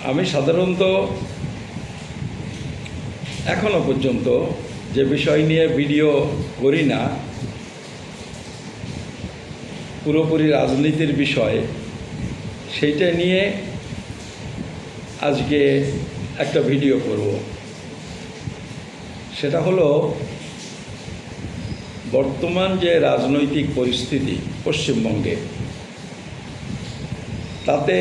আমি সাধারণত এখনো পর্যন্ত যে বিষয় নিয়ে ভিডিও করি না, পুরোপুরি রাজনীতির বিষয়, সেইটা নিয়ে আজকে একটা ভিডিও করব। সেটা হলো বর্তমান যে রাজনৈতিক পরিস্থিতি পশ্চিমবঙ্গে, তাতে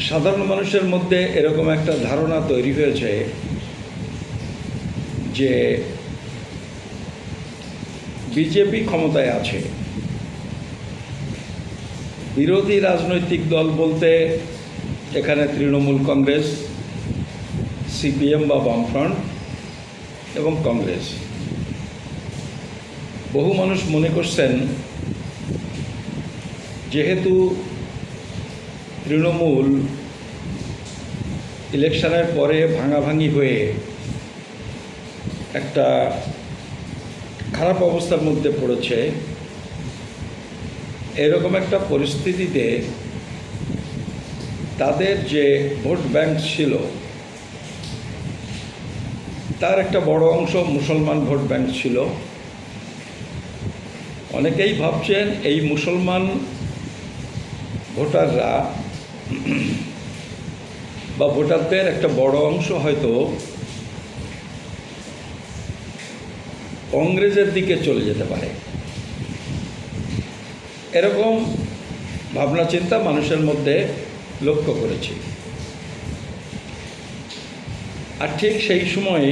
সাধারণ মানুষের মধ্যে এরকম একটা ধারণা তৈরি হয়েছে যে বিজেপি ক্ষমতায় আছে। বিরোধী রাজনৈতিক দল বলতে এখানে তৃণমূল কংগ্রেস, সিপিএম বা বামফ্রন্ট এবং কংগ্রেস। বহু মানুষ মনে করছেন যেহেতু তৃণমূল ইলেকশনের পরে ভাঙাভাঙি হয়ে একটা খারাপ অবস্থার মধ্যে পড়েছে, এরকম একটা পরিস্থিতিতে তাদের যে ভোট ব্যাংক ছিল তার একটা বড় অংশ মুসলমান ভোট ব্যাংক ছিল। অনেকেই ভাবছেন এই মুসলমান ভোটাররা বা ভোটারদের একটা বড় অংশ হয়তো কংগ্রেসের দিকে চলে যেতে পারে। এরকম ভাবনা চিন্তা মানুষের মধ্যে লক্ষ্য করেছি। আর ঠিক সেই সময়ে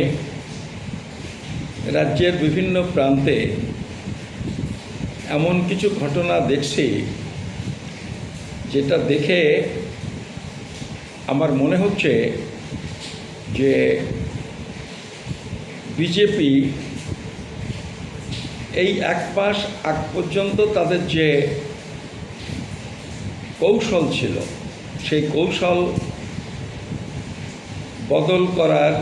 রাজ্যের বিভিন্ন প্রান্তে এমন কিছু ঘটনা দেখছি যেটা দেখে আমার মনে হচ্ছে যে বিজেপি এই এক মাস আগ পর্যন্ত তাদের যে কৌশল ছিল, সেই কৌশল বদল করার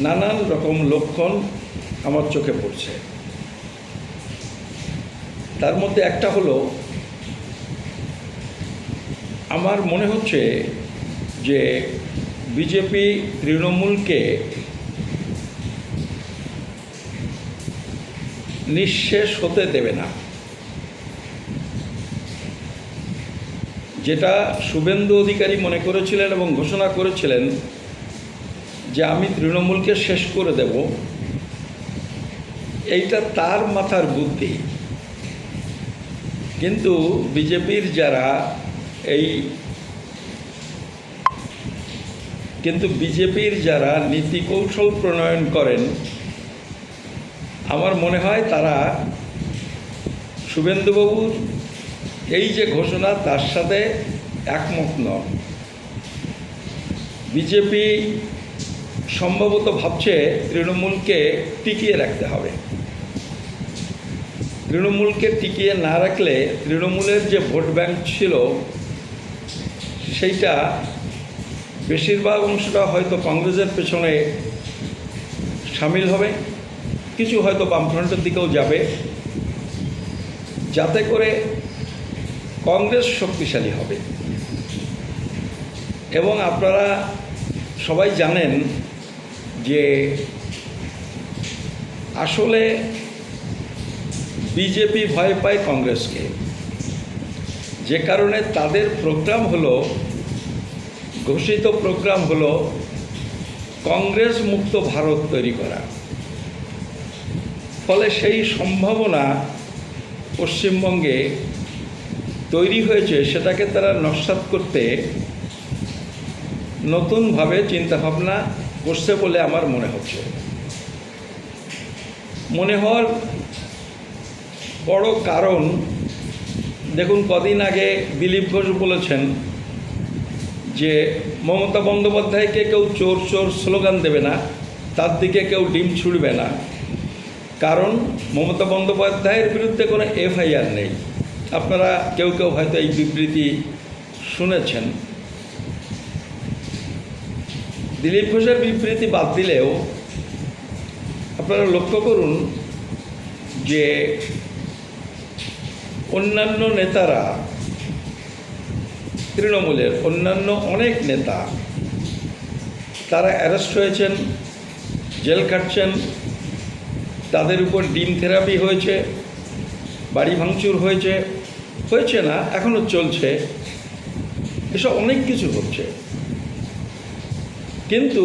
নানান রকম লক্ষণ আমার চোখে পড়ছে। তার মধ্যে একটা হলো, আমার মনে হচ্ছে যে বিজেপি তৃণমূলকে নিঃশেষ হতে দেবে না। যেটা শুভেন্দু অধিকারী মনে করেছিলেন এবং ঘোষণা করেছিলেন যে আমি তৃণমূলকে শেষ করে দেব, এইটা তার মাথার বুদ্ধি। কিন্তু বিজেপির যারা নীতি কৌশল প্রণয়ন করেন, আমার মনে হয় তারা শুভেন্দুবাবুর এই যে ঘোষণা তার সাথে একমত নন। বিজেপি সম্ভবত ভাবছে তৃণমূলকে টিকিয়ে রাখতে হবে। তৃণমূলকে টিকিয়ে না রাখলে তৃণমূলের যে ভোট ব্যাংক ছিল সেইটা বেশিরভাগ অংশটা হয়তো কংগ্রেসের পেছনে সামিল হবে, কিছু হয়তো বামফ্রন্টের দিকেও যাবে, যাতে করে কংগ্রেস শক্তিশালী হবে। এবং আপনারা সবাই জানেন যে আসলে বিজেপি ভয় পায় কংগ্রেসকে, যে কারণে তাদের ঘোষিত প্রোগ্রাম হলো কংগ্রেস মুক্ত ভারত তৈরি করা। ফলে সেই সম্ভাবনা পশ্চিমবঙ্গে তৈরি হয়েছে, সেটাকে তারা নস্যাৎ করতে নতুনভাবে চিন্তাভাবনা করছে বলে আমার মনে হচ্ছে। মনে হওয়ার বড় কারণ, দেখুন কদিন আগে দিলীপ ঘোষ বলেছেন যে মমতা বন্দ্যোপাধ্যায়কে কেউ চোর চোর স্লোগান দেবে না, তার দিকে কেউ ডিম ছুড়বে না, কারণ মমতা বন্দ্যোপাধ্যায়ের বিরুদ্ধে কোনো এফআইআর নেই। আপনারা কেউ কেউ হয়তো এই বিবৃতি শুনেছেন। দিলীপ ঘোষের বিবৃতি বাদ দিলেও আপনারা লক্ষ্য করুন যে অন্যান্য নেতারা তৃণমূলের অন্যান্য অনেক নেতা তারা অ্যারেস্ট হয়েছেন, জেল কাটছেন, তাদের উপর ডিম থেরাপি হয়েছে, বাড়ি ভাঙচুর হয়েছে না, এখনও চলছে, এসব অনেক কিছু হচ্ছে। কিন্তু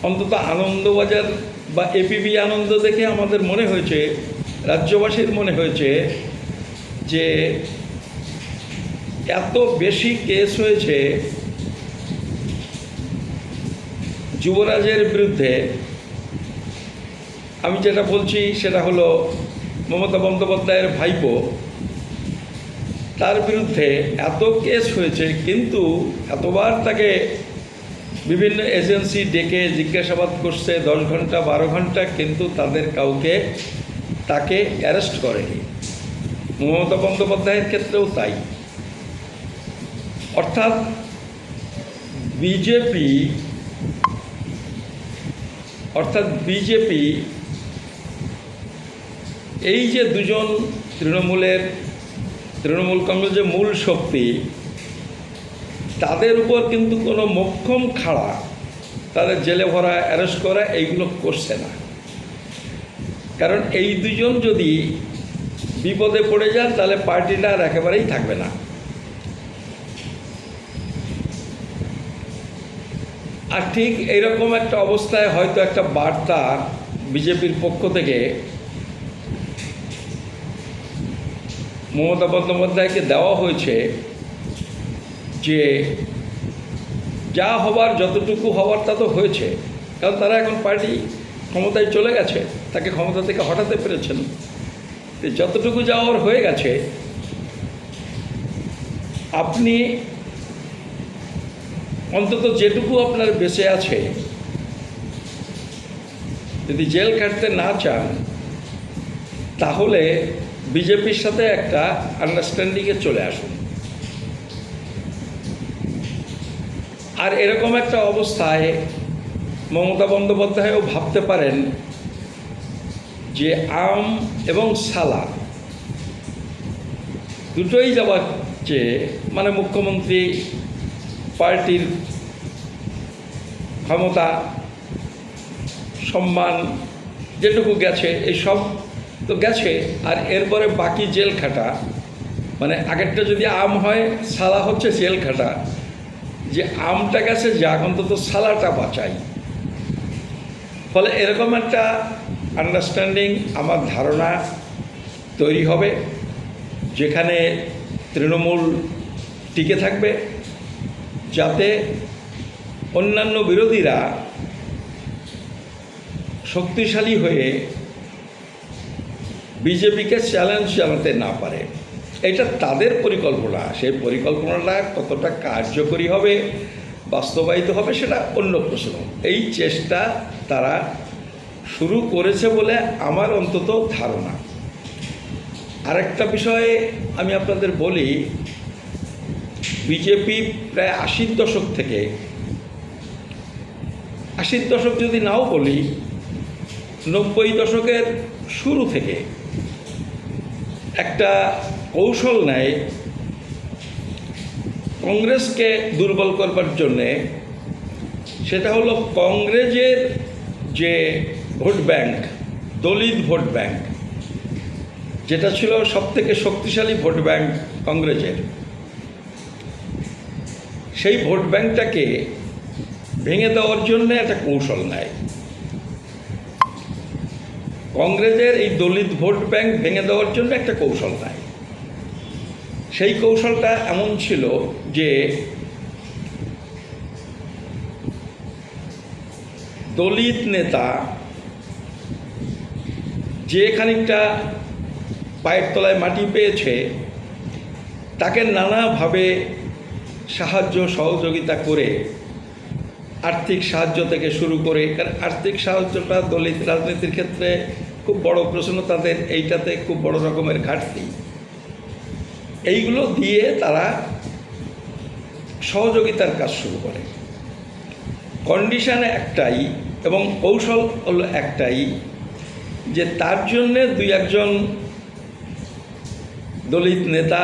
অন্তত আনন্দবাজার বা এপিবি আনন্দ দেখে আমাদের মনে হয়েছে, রাজ্যবাসীর মনে হয়েছে যে এত বেশি কেস হয়েছে যুবরাজের বিরুদ্ধে। আমি যেটা বলছি সেটা হলো মমতা বন্দ্যোপাধ্যায়ের ভাইপো, তার বিরুদ্ধে এত কেস হয়েছে, কিন্তু এতবার তাকে বিভিন্ন এজেন্সি ডেকে জিজ্ঞাসাবাদ করছে 10 ঘন্টা 12 ঘন্টা, কিন্তু তাদের কাউকে তাকে অ্যারেস্ট করেনি। মমতা বন্দ্যোপাধ্যায়ের ক্ষেত্রেও তাই। অর্থাৎ বিজেপি এই যে দুজন তৃণমূল কংগ্রেসের মূল শক্তি, তাদের উপর কিন্তু কোনো মোক্ষম খাড়া, তাদের জেলে ভরা, অ্যারেস্ট করা এইগুলো করছে না। কারণ এই দুজন যদি বিপদে পড়ে যান তাহলে পার্টিটা আর একেবারেই থাকবে না। আর ঠিক এইরকম একটা অবস্থায় হয়তো একটা বার্তা বিজেপির পক্ষ থেকে মমতা বন্দ্যোপাধ্যায়কে দেওয়া হয়েছে যে যা হবার, যতটুকু হওয়ার তা তো হয়েছে, কারণ তারা এখন পার্টি ক্ষমতায় চলে গেছে, তাকে ক্ষমতা থেকে হটাতে পেরেছেন। যতটুকু যাওয়ার হয়ে গেছে, আপনি অন্তত যেটুকু আপনার বেঁচে আছে, যদি জেল কাটতে না চান তাহলে বিজেপির সাথে একটা আন্ডারস্ট্যান্ডিংয়ে চলে আসুন। আর এরকম একটা অবস্থায় মমতা বন্দ্যোপাধ্যায়ও ভাবতে পারেন যে আম এবং সালা দুটোই যাওয়ার চেয়ে, মানে মুখ্যমন্ত্রী, পার্টির ক্ষমতা, সম্মান যেটুকু গেছে, এই সব তো গেছে, আর এরপরে বাকি জেল খাটা, মানে আগেরটা যদি আম হয়, সালা হচ্ছে জেল খাটা, যে আমটা গেছে যাক, অন্তত সালাটা বাঁচাই। ফলে এরকম একটা আন্ডারস্ট্যান্ডিং আমার ধারণা তৈরি হবে, যেখানে তৃণমূল টিকে থাকবে, যাতে অন্যান্য বিরোধীরা শক্তিশালী হয়ে বিজেপিকে চ্যালেঞ্জ জানাতে না পারে। এটা তাদের পরিকল্পনা। সেই পরিকল্পনাটা কতটা কার্যকরী হবে, বাস্তবায়িত হবে, সেটা অন্য প্রশ্ন। এই চেষ্টা তারা শুরু করেছে বলে আমার অন্তত ধারণা। আরেকটা বিষয়ে আমি আপনাদের বলি, বিজেপি প্রায় 80-র দশক থেকে, 80-র দশক যদি নাও বলি, 90 দশকের শুরু থেকে একটা কৌশল নেয় কংগ্রেসকে দুর্বল করবার জন্যে। সেটা হলো কংগ্রেসের যে ভোট ব্যাংক, দলিত ভোট ব্যাংক, যেটা ছিল সবথেকে শক্তিশালী ভোট ব্যাংক কংগ্রেসের, সেই ভোট ব্যাংকটাকে ভেঙে দেওয়ার জন্যে একটা কৌশল নেয়। কংগ্রেসের এই দলিত ভোট ব্যাংক ভেঙে দেওয়ার জন্য একটা কৌশল নেয়। সেই কৌশলটা এমন ছিল যে দলিত নেতা যে খানিকটা পায়ের তলায় মাটি পেয়েছে, তাকে নানাভাবে সাহায্য সহযোগিতা করে, আর্থিক সাহায্য থেকে শুরু করে, কারণ আর্থিক সাহায্যটা দলিত রাজনীতির ক্ষেত্রে খুব বড় প্রশ্ন, তাদের এইটাতে খুব বড় রকমের ঘাটতি। এইগুলো দিয়ে তারা সহযোগিতার কাজ শুরু করে। কন্ডিশন একটাই এবং কৌশল হলো একটাই, যে তার জন্যে 2-1 জন দলিত নেতা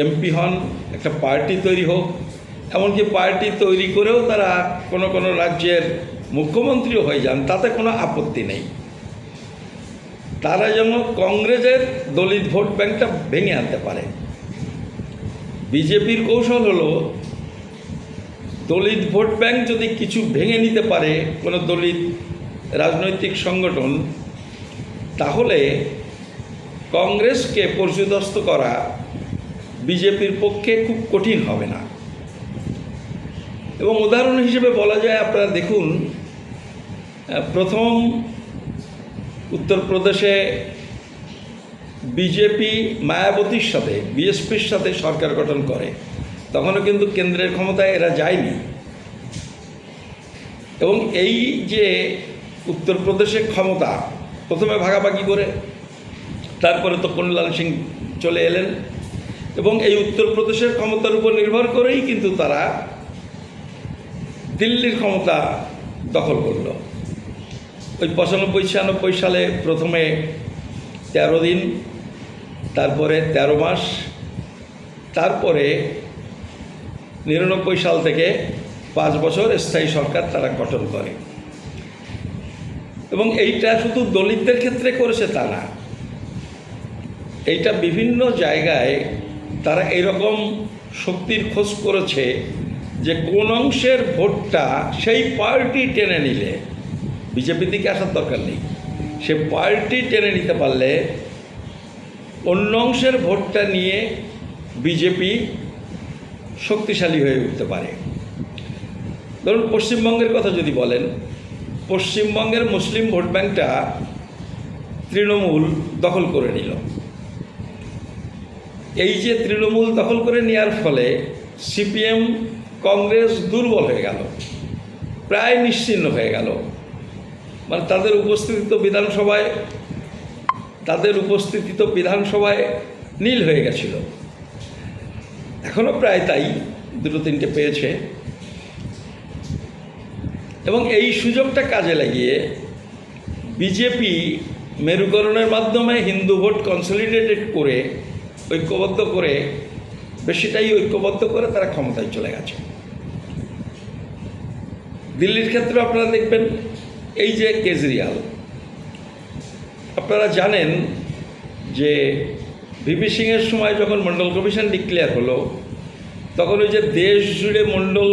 এমপি হন, একটা পার্টি তৈরি হোক, এমনকি পার্টি তৈরি করেও তারা কোনো কোনো রাজ্যের মুখ্যমন্ত্রীও হয়ে যান, তাতে কোনো আপত্তি নেই। তারা যেন কংগ্রেসের দলিত ভোট ব্যাংকটা ভেঙে আনতে পারে। বিজেপির কৌশল হলো দলিত ভোট ব্যাংক যদি কিছু ভেঙে নিতে পারে কোনো দলিত রাজনৈতিক সংগঠন, তাহলে কংগ্রেসকে পর্যুদস্ত করা বিজেপির পক্ষে খুব কঠিন হবে না। এবং উদাহরণ হিসেবে বলা যায়, আপনারা দেখুন, প্রথম উত্তরপ্রদেশে বিজেপি মায়াবতীর সাথে, বিএসপির সাথে সরকার গঠন করে, তখনও কিন্তু কেন্দ্রের ক্ষমতায় এরা যায়নি। এবং এই যে উত্তরপ্রদেশের ক্ষমতা প্রথমে ভাগাভাগি করে, তারপরে তো কল্যাণ সিং চলে এলেন, এবং এই উত্তরপ্রদেশের ক্ষমতার উপর নির্ভর করেই কিন্তু তারা দিল্লির ক্ষমতা দখল করল। ওই 95-96 সালে প্রথমে 13 দিন, তারপরে 13 মাস, তারপরে 99 সাল থেকে 5 বছর স্থায়ী সরকার তারা গঠন করে। এবং এইটা শুধু দলিতদের ক্ষেত্রে করেছে তা না, এইটা বিভিন্ন জায়গায় তারা এরকম শক্তির খোঁজ করেছে যে কোন অংশের ভোটটা সেই পার্টি টেনে নিলে, বিজেপি দিকে আসার দরকার নেই, সে পার্টি টেনে নিতে পারলে অন্য অংশের ভোটটা নিয়ে বিজেপি শক্তিশালী হয়ে উঠতে পারে। ধরুন পশ্চিমবঙ্গের কথা যদি বলেন, পশ্চিমবঙ্গের মুসলিম ভোট ব্যাংকটা তৃণমূল দখল করে নিল। এই যে তৃণমূল দখল করে নেওয়ার ফলে সিপিএম, কংগ্রেস দুর্বল হয়ে গেল, প্রায় নিশ্চিহ্ন হয়ে গেল। মানে তাদের উপস্থিতি তো বিধানসভায় নীল হয়ে গেছিল। এখনও প্রায় তাই, 2-3টে পেয়েছে। এবং এই সুযোগটা কাজে লাগিয়ে বিজেপি মেরুকরণের মাধ্যমে হিন্দু ভোট কনসলিডেটেড করে, ঐক্যবদ্ধ করে, বেশিটাই ঐক্যবদ্ধ করে তারা ক্ষমতায় চলে গেছে। দিল্লির ক্ষেত্রে আপনারা দেখবেন, এই যে কেজরিওয়াল, আপনারা জানেন যে ভিপি সিংয়ের সময় যখন মণ্ডল কমিশন ডিক্লেয়ার হলো, তখন ওই যে দেশ জুড়ে মণ্ডল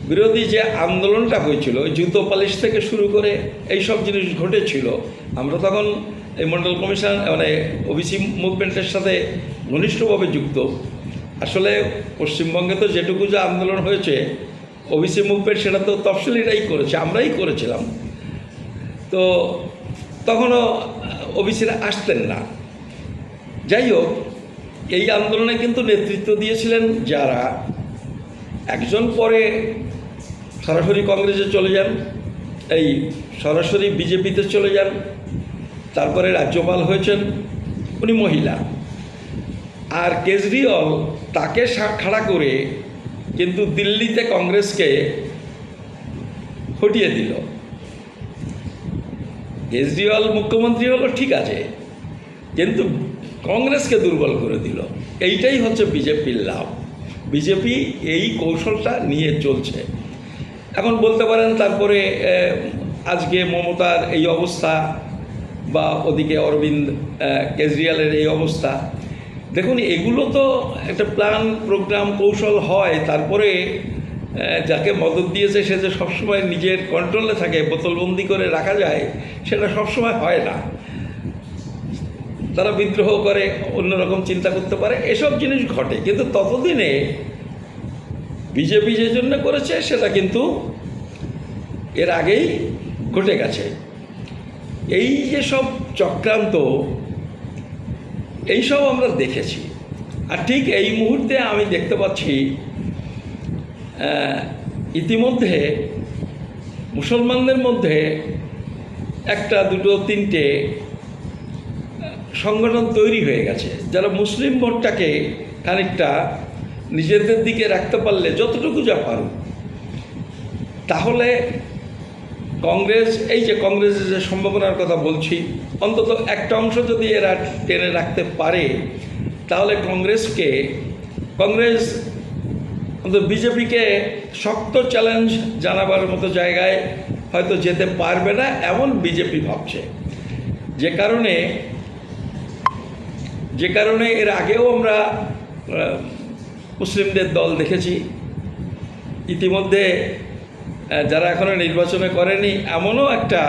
বিরোধী যে আন্দোলনটা হয়েছিল, ওই জুতো পালিশ থেকে শুরু করে এই সব জিনিস ঘটেছিল। আমরা তখন এই মণ্ডল কমিশন মানে ওবিসি মুভমেন্টের সাথে ঘনিষ্ঠভাবে যুক্ত। আসলে পশ্চিমবঙ্গে তো যেটুকু যে আন্দোলন হয়েছে ওবিসি মুভমেন্ট, সেটা তো তফসিলিরাই করেছে, আমরাই করেছিলাম। তো তখনও ওবিসিরা আসতেন না। যাই হোক, এই আন্দোলনে কিন্তু নেতৃত্ব দিয়েছিলেন যারা, একজন পরে সরাসরি কংগ্রেসে চলে যান, এই সরাসরি বিজেপিতে চলে যান, তারপরে রাজ্যপাল হয়েছেন, উনি মহিলা। আর কেজরিওয়াল তাকে খাড়া করে কিন্তু দিল্লিতে কংগ্রেসকে হটিয়ে দিল। কেজরিওয়াল মুখ্যমন্ত্রী হলো ঠিক আছে, কিন্তু কংগ্রেসকে দুর্বল করে দিল। এইটাই হচ্ছে বিজেপির লাভ। বিজেপি এই কৌশলটা নিয়ে চলছে। এখন বলতে পারেন তারপরে আজকে মমতার এই অবস্থা, বা ওদিকে অরবিন্দ কেজরিওয়ালের এই অবস্থা, দেখুন এগুলো তো একটা প্ল্যান, প্রোগ্রাম, কৌশল হয়। তারপরে যাকে মদত দিয়েছে সে যে সবসময় নিজের কন্ট্রোলে থাকে, বোতলবন্দি করে রাখা যায়, সেটা সবসময় হয় না। তারা বিদ্রোহ করে, অন্যরকম চিন্তা করতে পারে, এসব জিনিস ঘটে। কিন্তু ততদিনে বিজেপি যে জন্য করেছে সেটা কিন্তু এর আগেই ঘটে গেছে। এই যে সব চক্রান্ত, এইসব আমরা দেখেছি। আর ঠিক এই মুহূর্তে আমি দেখতে পাচ্ছি ইতিমধ্যে মুসলমানদের মধ্যে 1, 2, 3টে সংগঠন তৈরি হয়ে গেছে, যারা মুসলিম ভোটটাকে খানিকটা নিজেদের দিকে রাখতে পারলে, যতটুকু যা পারুক, তাহলে কংগ্রেস, এই যে কংগ্রেসের যে সম্ভাবনার কথা বলছি, অন্তত একটা অংশ যদি এরা টেনে রাখতে পারে, তাহলে কংগ্রেস বিজেপিকে শক্ত চ্যালেঞ্জ জানাবার মতো জায়গায় হয়তো যেতে পারবে না, এমন বিজেপি ভাবছে। যে কারণে এর আগেও আমরা মুসলিমদের দল দেখেছি, ইতিমধ্যে যারা এখনো নির্বাচনে করেনি এমনও একটা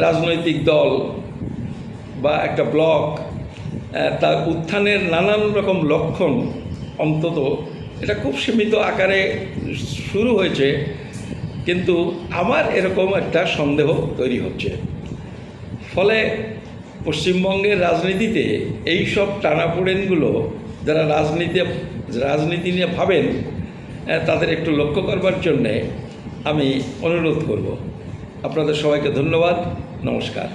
রাজনৈতিক দল বা একটা ব্লক তার উত্থানের নানান রকম লক্ষণ, অন্তত এটা খুব সীমিত আকারে শুরু হয়েছে, কিন্তু আমার এরকম একটা সন্দেহ তৈরি হচ্ছে। ফলে পশ্চিমবঙ্গের রাজনীতিতে এই সব টানাপোড়েনগুলো যারা রাজনীতি নিয়ে ভাবেন তাদের একটু লক্ষ্য করবার জন্যে আমি অনুরোধ করব। আপনাদের সবাইকে ধন্যবাদ, নমস্কার।